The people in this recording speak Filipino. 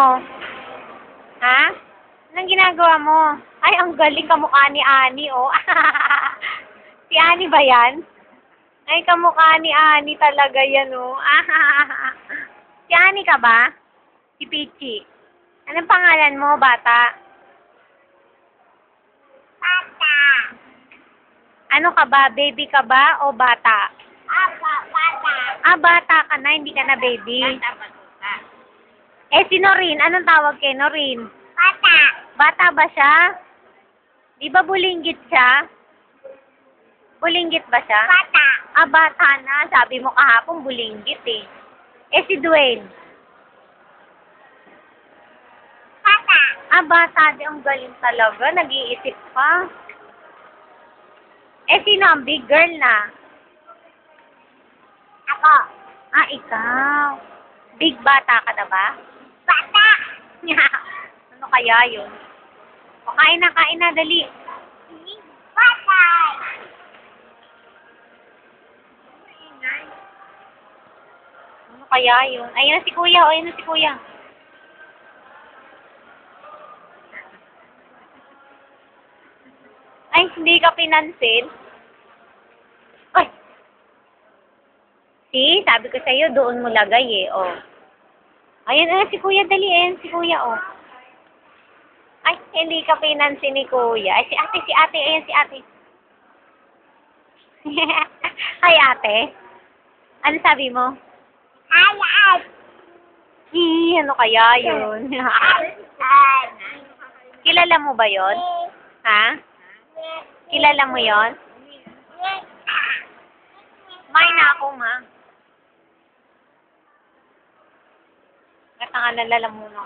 Oh. Ha? Anong ginagawa mo? Ay, ang galing kamukha ni Ani, oh. Si Ani ba yan? Ay, kamukha ni Ani talaga yan, oh. Si Ani ka ba? Si Pichi. Anong pangalan mo, bata? Bata. Ano ka ba? Baby ka ba o bata? Bata. Ah, bata ka na, hindi ka na baby. Bata. Eh, si Norin, anong tawag kay Norin? Bata. Bata ba siya? Di ba bulinggit siya? Bulinggit ba siya? Bata. Ah, bata na. Sabi mo kahapon bulinggit eh. Eh, si Dwayne? Bata. Ah, bata. Di, ang galing talaga. Nag-iisip pa. Eh, sino ang big girl na? Ako. Ah, ikaw. Big bata ka na ba? Bata. Ano kaya yun? O, kain na, dali. Bata. Ano kaya yun? Ayun na si kuya, ayun na si kuya. Ay, hindi ka pinansin? Ay! See, sabi ko sa'yo, doon mo lagay eh, oh. Ayun, ayun si kuya, dali, ayun si kuya, oh. Ay, hindi ka pinansin ni kuya. Ay, si ate, ayun si ate. Hi, ate. Ano sabi mo? Ayan. Ano kaya yun? Kilala mo ba yon? Ha? Kilala mo yon? Kumain na ako, ma. Katanga nalala muna.